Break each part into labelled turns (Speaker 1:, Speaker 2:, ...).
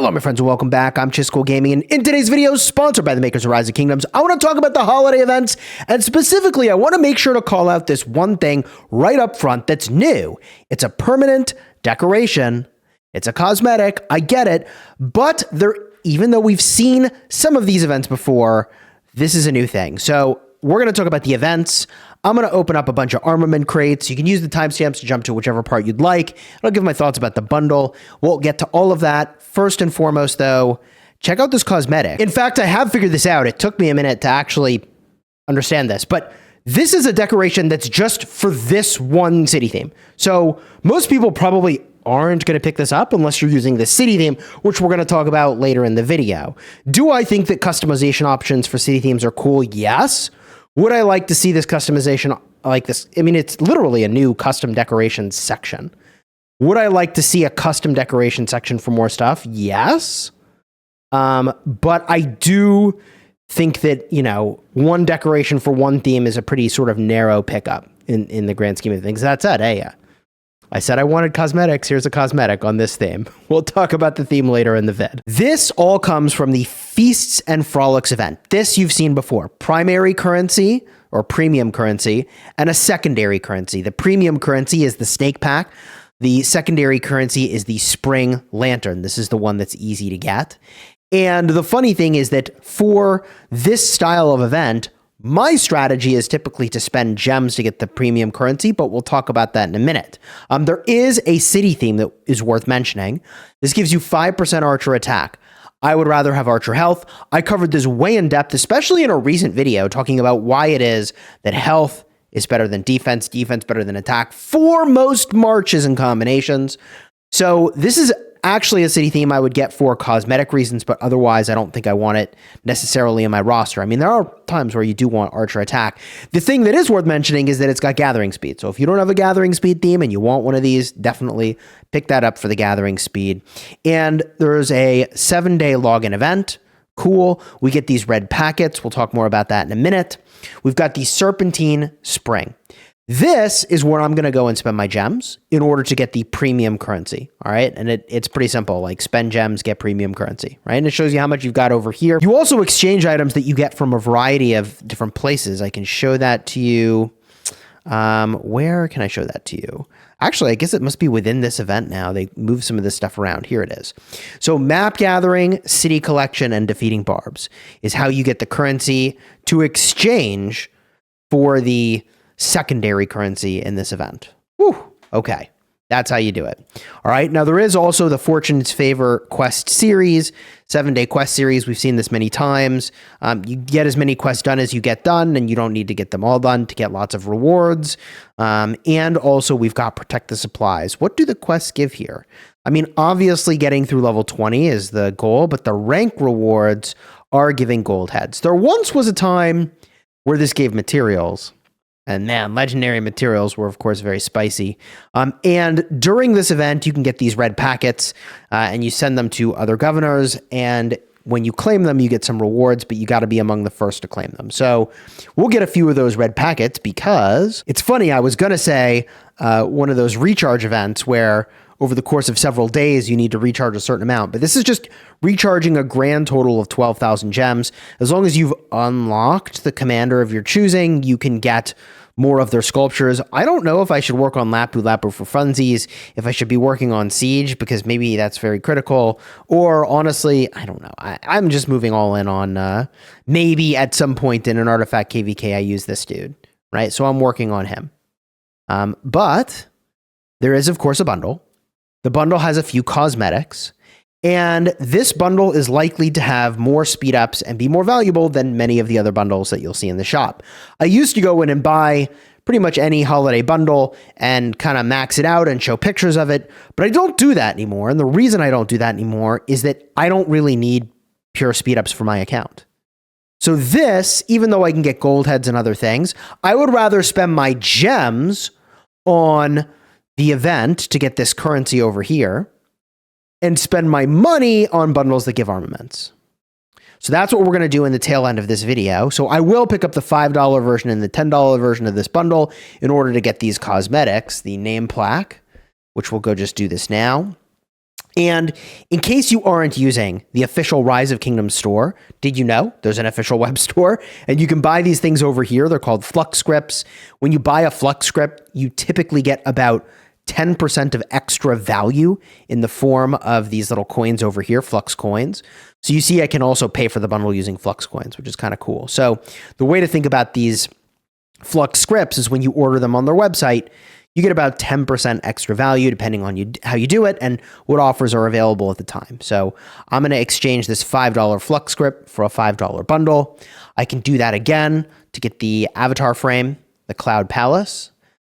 Speaker 1: Hello, my friends, and welcome back. I'm Chisgule Gaming, and in today's video, sponsored by the makers of Rise of Kingdoms, I want to talk about the holiday events, and specifically, I want to make sure to call out this one thing right up front that's new. It's a permanent decoration. It's a cosmetic. I get it, but even though we've seen some of these events before, this is a new thing. So we're going to talk about the events. I'm going to open up a bunch of armament crates. You can use the timestamps to jump to whichever part you'd like. I'll give my thoughts about the bundle. We'll get to all of that. First and foremost, though, check out this cosmetic. In fact, I have figured this out. It took me a minute to actually understand this, but this is a decoration that's just for this one city theme. So most people probably aren't going to pick this up unless you're using the city theme, which we're going to talk about later in the video. Do I think that customization options for city themes are cool? Yes. Would I like to see this customization like this? I mean, it's literally a new custom decoration section. Would I like to see a custom decoration section for more stuff? Yes. But I do think that, one decoration for one theme is a pretty sort of narrow pickup in the grand scheme of things. That said, hey, I said I wanted cosmetics. Here's a cosmetic on this theme. We'll talk about the theme later in the vid. This all comes from the Feasts and Frolics event. This you've seen before. Primary currency or premium currency and a secondary currency. The premium currency is the snake pack. The secondary currency is the spring lantern. This is the one that's easy to get. And the funny thing is that for this style of event, my strategy is typically to spend gems to get the premium currency, but we'll talk about that in a minute. There is a city theme that is worth mentioning. This gives you 5% archer attack. I would rather have archer health. I covered this way in depth, especially in a recent video, talking about why it is that health is better than defense better than attack for most marches and combinations. So this is actually a city theme I would get for cosmetic reasons, but otherwise I don't think I want it necessarily in my roster. I mean, there are times where you do want archer attack. The thing that is worth mentioning is that it's got gathering speed. So if you don't have a gathering speed theme and you want one of these, definitely pick that up for the gathering speed. And there's a 7-day login event. Cool. We get these red packets. We'll talk more about that in a minute. We've got the Serpentine Spring. This is where I'm going to go and spend my gems in order to get the premium currency, all right? And it's pretty simple, like spend gems, get premium currency, right? And it shows you how much you've got over here. You also exchange items that you get from a variety of different places. I can show that to you. Where can I show that to you? Actually, I guess it must be within this event now. They move some of this stuff around. Here it is. So map gathering, city collection, and defeating barbs is how you get the currency to exchange for the secondary currency in this event. Whew. Okay. That's how you do it. All right. Now, there is also the Fortune's Favor quest series, 7-day quest series. We've seen this many times. You get as many quests done as you get done, and you don't need to get them all done to get lots of rewards. And also, we've got Protect the Supplies. What do the quests give here? I mean, obviously, getting through level 20 is the goal, but the rank rewards are giving gold heads. There once was a time where this gave materials. And man, legendary materials were, of course, very spicy. And during this event, you can get these red packets and you send them to other governors. And when you claim them, you get some rewards, but you got to be among the first to claim them. So we'll get a few of those red packets because it's funny. I was going to say one of those recharge events where over the course of several days, you need to recharge a certain amount. But this is just recharging a grand total of 12,000 gems. As long as you've unlocked the commander of your choosing, you can get more of their sculptures. I don't know if I should work on Lapu Lapu for funsies, if I should be working on Siege, because maybe that's very critical. Or honestly, I don't know. I'm just moving all in on maybe at some point in an artifact KVK, I use this dude, right? So I'm working on him. But there is, of course, a bundle. The bundle has a few cosmetics, and this bundle is likely to have more speed ups and be more valuable than many of the other bundles that you'll see in the shop. I used to go in and buy pretty much any holiday bundle and kind of max it out and show pictures of it, but I don't do that anymore. And the reason I don't do that anymore is that I don't really need pure speed ups for my account. So this, even though I can get gold heads and other things, I would rather spend my gems on the event to get this currency over here and spend my money on bundles that give armaments. So that's what we're going to do in the tail end of this video. So I will pick up the $5 version and the $10 version of this bundle in order to get these cosmetics, the name plaque, which we'll go just do this now. And in case you aren't using the official Rise of Kingdoms store, did you know there's an official web store? And you can buy these things over here. They're called Flux scripts. When you buy a Flux script, you typically get about 10% of extra value in the form of these little coins over here, Flux coins. So you see I can also pay for the bundle using Flux coins, which is kind of cool. So the way to think about these Flux scripts is when you order them on their website, you get about 10% extra value depending on how you do it and what offers are available at the time. So I'm going to exchange this $5 Flux script for a $5 bundle. I can do that again to get the avatar frame, the Cloud Palace.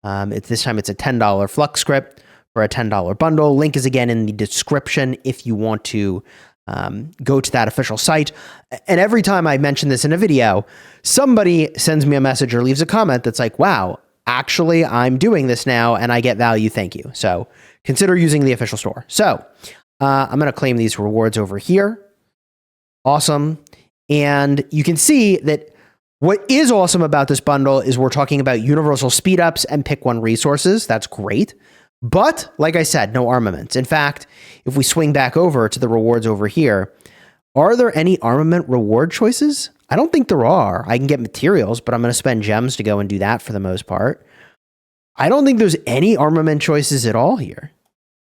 Speaker 1: This time it's a $10 Flux script for a $10 bundle. Link is again in the description if you want to go to that official site. And every time I mention this in a video, somebody sends me a message or leaves a comment that's like, wow, actually, I'm doing this now and I get value. Thank you. So consider using the official store. So I'm going to claim these rewards over here. Awesome. And you can see that what is awesome about this bundle is we're talking about universal speed ups and pick one resources. That's great. But like I said, no armaments. In fact, if we swing back over to the rewards over here, are there any armament reward choices? I don't think there are. I can get materials, but I'm going to spend gems to go and do that for the most part. I don't think there's any armament choices at all here,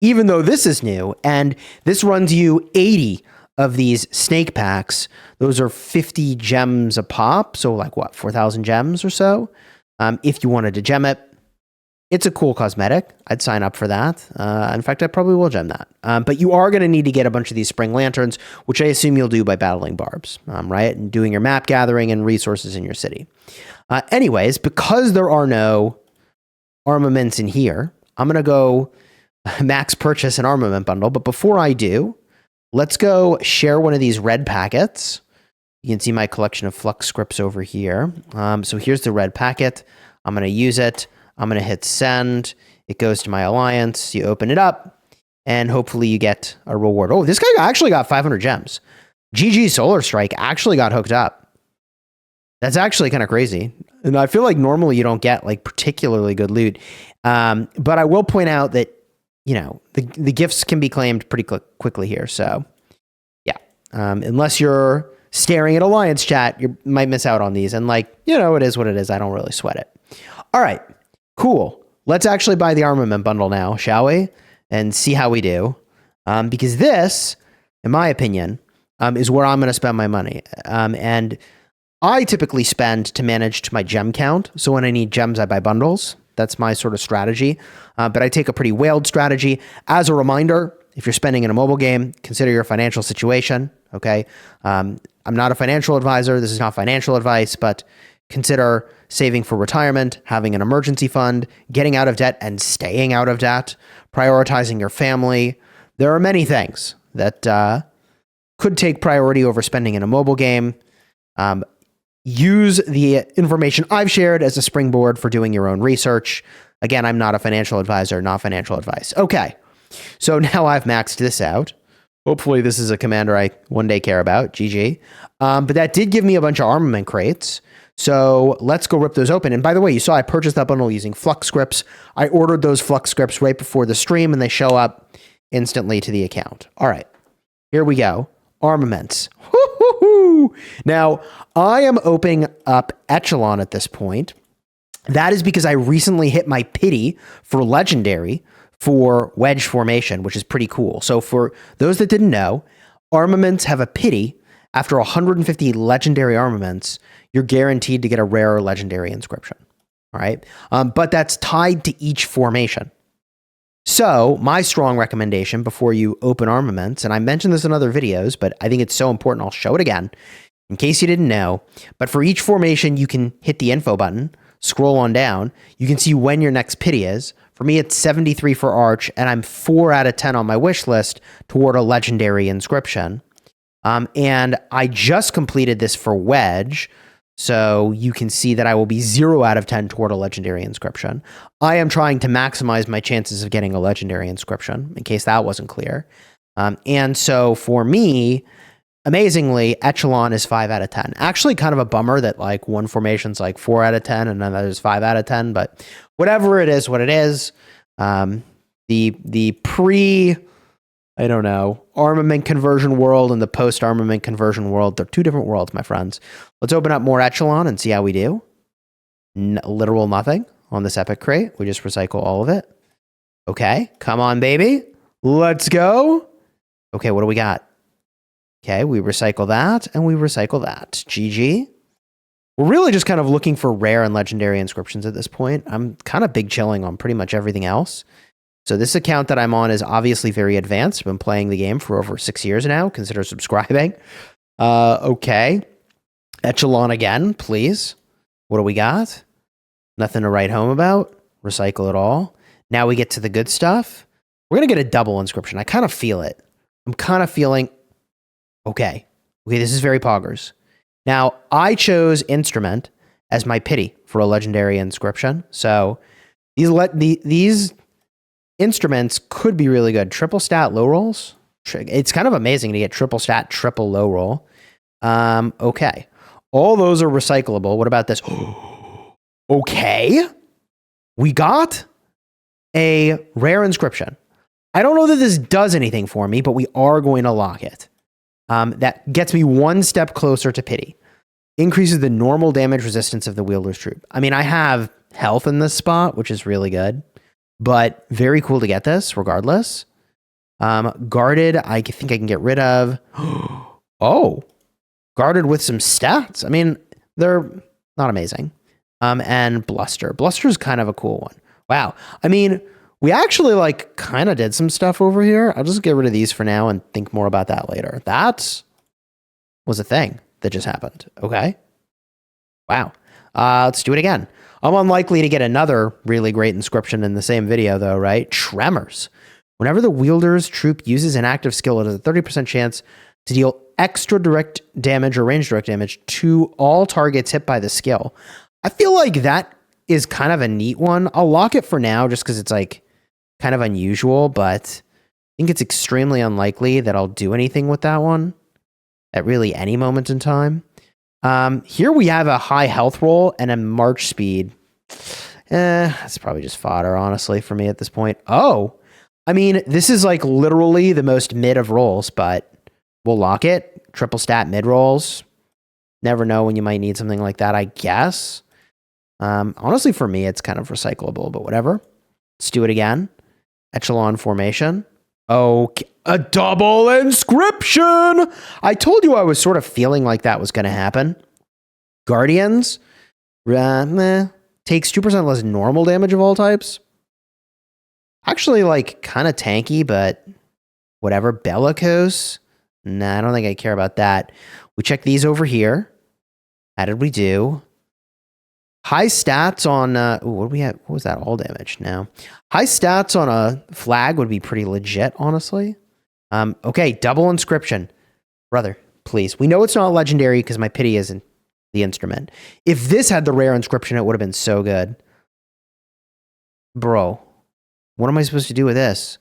Speaker 1: even though this is new. And this runs you 80 of these snake packs. Those are 50 gems a pop. So like what, 4,000 gems or so? If you wanted to gem it. It's a cool cosmetic. I'd sign up for that. In fact, I probably will gem that. But you are going to need to get a bunch of these spring lanterns, which I assume you'll do by battling barbs, right? And doing your map gathering and resources in your city. Anyways, because there are no armaments in here, I'm going to go max purchase an armament bundle. But before I do, let's go share one of these red packets. You can see my collection of Flux scripts over here. So here's the red packet. I'm going to use it. I'm going to hit send. It goes to my alliance. You open it up and hopefully you get a reward. Oh, this guy actually got 500 gems. GG Solar Strike actually got hooked up. That's actually kind of crazy. And I feel like normally you don't get like particularly good loot. But I will point out that, you know, the gifts can be claimed pretty quickly here. So yeah, unless you're staring at alliance chat, you might miss out on these. And like, you know, it is what it is. I don't really sweat it. All right. Cool. Let's actually buy the armament bundle now, shall we? And see how we do. Because this, in my opinion, is where I'm going to spend my money. And I typically spend to manage my gem count. So when I need gems, I buy bundles. That's my sort of strategy. But I take a pretty whaled strategy. As a reminder, if you're spending in a mobile game, consider your financial situation. Okay. I'm not a financial advisor. This is not financial advice, but consider saving for retirement, having an emergency fund, getting out of debt and staying out of debt, prioritizing your family. There are many things that could take priority over spending in a mobile game. Use the information I've shared as a springboard for doing your own research. Again, I'm not a financial advisor, not financial advice. Okay, so now I've maxed this out. Hopefully this is a commander I one day care about, GG. But that did give me a bunch of armament crates. So let's go rip those open. And by the way, you saw I purchased that bundle using Flux scripts. I ordered those Flux scripts right before the stream and they show up instantly to the account. All right, here we go. Armaments. Woo-hoo-hoo. Now, I am opening up Echelon at this point. That is because I recently hit my pity for Legendary for Wedge Formation, which is pretty cool. So for those that didn't know, armaments have a pity. After 150 legendary armaments, you're guaranteed to get a rare legendary inscription. All right. But that's tied to each formation. So my strong recommendation before you open armaments, and I mentioned this in other videos, but I think it's so important, I'll show it again in case you didn't know. But for each formation, you can hit the info button, scroll on down. You can see when your next pity is. For me, it's 73 for Arch, and I'm 4 out of 10 on my wish list toward a legendary inscription. And I just completed this for Wedge, so you can see that I will be 0 out of 10 toward a legendary inscription. I am trying to maximize my chances of getting a legendary inscription, in case that wasn't clear. And so for me, amazingly, Echelon is 5 out of 10. Actually, kind of a bummer that like one formation's like 4 out of 10 and another's 5 out of 10, but whatever it is, what it is. The pre I don't know. Armament conversion world and the post-armament conversion world. They're two different worlds, my friends. Let's open up more echelon and see how we do. Literal nothing on this epic crate. We just recycle all of it. Okay, come on, baby. Let's go. Okay, what do we got? Okay, we recycle that and we recycle that. GG. We're really just kind of looking for rare and legendary inscriptions at this point. I'm kind of big chilling on pretty much everything else. So this account that I'm on is obviously very advanced. I've been playing the game for over 6 years now. Consider subscribing. Okay. Echelon again, please. What do we got? Nothing to write home about. Recycle it all. Now we get to the good stuff. We're going to get a double inscription. I kind of feel it. I'm kind of feeling... Okay, this is very poggers. Now, I chose Instrument as my pity for a legendary inscription. So these instruments could be really good. Triple stat low rolls. It's kind of amazing to get triple stat, triple low roll. Okay. All those are recyclable. What about this? Okay. We got a rare inscription. I don't know that this does anything for me, but we are going to lock it. That gets me one step closer to pity. Increases the normal damage resistance of the wielder's troop. I mean, I have health in this spot, which is really good, but very cool to get this regardless. Guarded, I think I can get rid of. Oh, guarded with some stats. I mean, they're not amazing. And Bluster. Bluster is kind of a cool one. Wow. I mean, we actually like kind of did some stuff over here. I'll just get rid of these for now and think more about that later. That was a thing that just happened. Okay. Wow. Let's do it again. I'm unlikely to get another really great inscription in the same video though, right? Tremors. Whenever the wielder's troop uses an active skill, it has a 30% chance to deal extra direct damage or range direct damage to all targets hit by the skill. I feel like that is kind of a neat one. I'll lock it for now just because it's like kind of unusual, but I think it's extremely unlikely that I'll do anything with that one at really any moment in time. Here we have a high health roll and a march speed. That's probably just fodder, honestly, for me at this point. Oh, I mean, this is like literally the most mid of rolls, but we'll lock it. Triple stat mid rolls. Never know when you might need something like that, I guess. Honestly, for me, it's kind of recyclable, but whatever. Let's do it again. Echelon formation. Okay, a double inscription. I told you I was sort of feeling like that was going to happen. Guardians. Takes 2% less normal damage of all types. Actually, like, kind of tanky, but whatever. Bellicose. Nah, I don't think I care about that. We check these over here. How did we do? High stats on, what do we have? What was that? All damage now. High stats on a flag would be pretty legit, honestly. Okay, double inscription. Brother, please. We know it's not legendary because my pity isn't the instrument. If this had the rare inscription, it would have been so good. Bro, what am I supposed to do with this?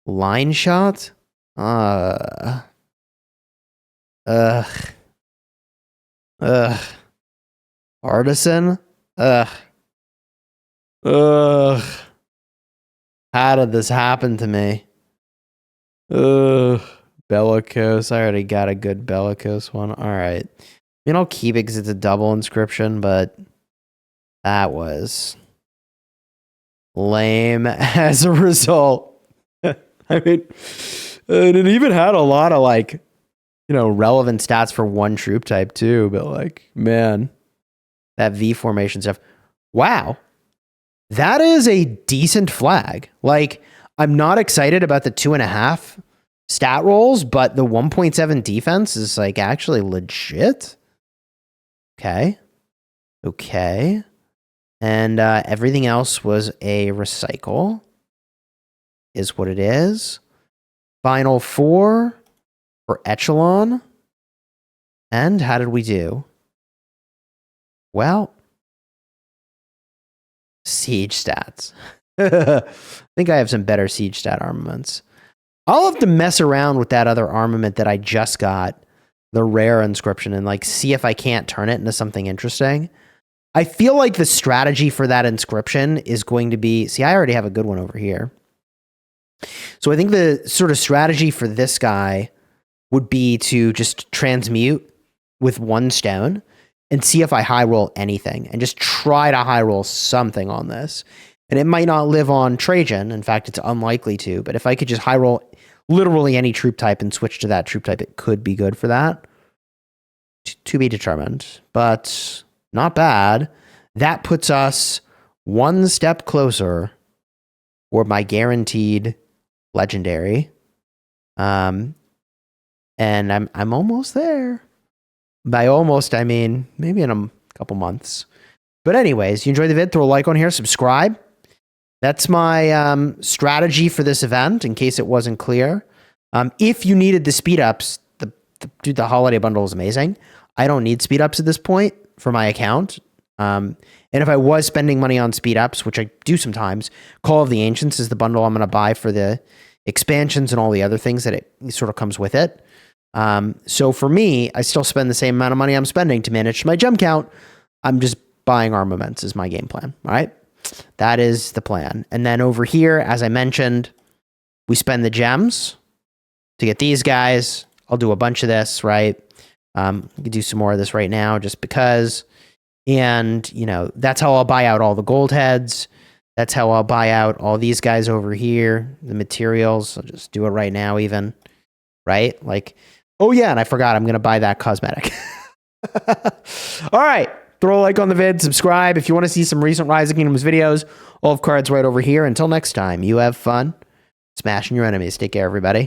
Speaker 1: Line shot? Ugh. Artisan? Ugh. How did this happen to me? Bellicose. I already got a good bellicose one. All right. I mean, I'll keep it because it's a double inscription, but that was lame as a result. I mean, and it even had a lot of like, relevant stats for one troop type too, but like, man, that V formation stuff. Wow. That is a decent flag. Like, I'm not excited about the 2.5 stat rolls, but the 1.7 defense is like actually legit. Okay. And everything else was a recycle, is what it is. Final 4 for Echelon. And how did we do? Well, siege stats. I think I have some better siege stat armaments. I'll have to mess around with that other armament that I just got, the rare inscription, and like see if I can't turn it into something interesting. I feel like the strategy for that inscription is going to be, see, I already have a good one over here. So I think the sort of strategy for this guy would be to just transmute with one stone and see if I high roll anything and just try to high roll something on this. And it might not live on Trajan. In fact, it's unlikely to. But if I could just high roll literally any troop type and switch to that troop type, it could be good for that. To be determined. But not bad. That puts us one step closer for my guaranteed legendary. And I'm almost there. By almost, I mean maybe in a couple months. But anyways, you enjoyed the vid, throw a like on here, subscribe. That's my strategy for this event, in case it wasn't clear. If you needed the speed ups, the holiday bundle is amazing. I don't need speed ups at this point for my account. And if I was spending money on speed ups, which I do sometimes, Call of the Ancients is the bundle I'm going to buy for the expansions and all the other things that it sort of comes with it. So for me, I still spend the same amount of money I'm spending to manage my gem count. I'm just buying armaments is my game plan. All right. That is the plan. And then over here, as I mentioned, we spend the gems to get these guys. I'll do a bunch of this, right? I could do some more of this right now just because. And, you know, that's how I'll buy out all the gold heads. That's how I'll buy out all these guys over here, the materials. I'll just do it right now even, right? Like, oh yeah, and I forgot I'm going to buy that cosmetic. All right. Throw a like on the vid, subscribe. If you want to see some recent Rise of Kingdoms videos, all of cards right over here. Until next time, you have fun smashing your enemies. Take care, everybody.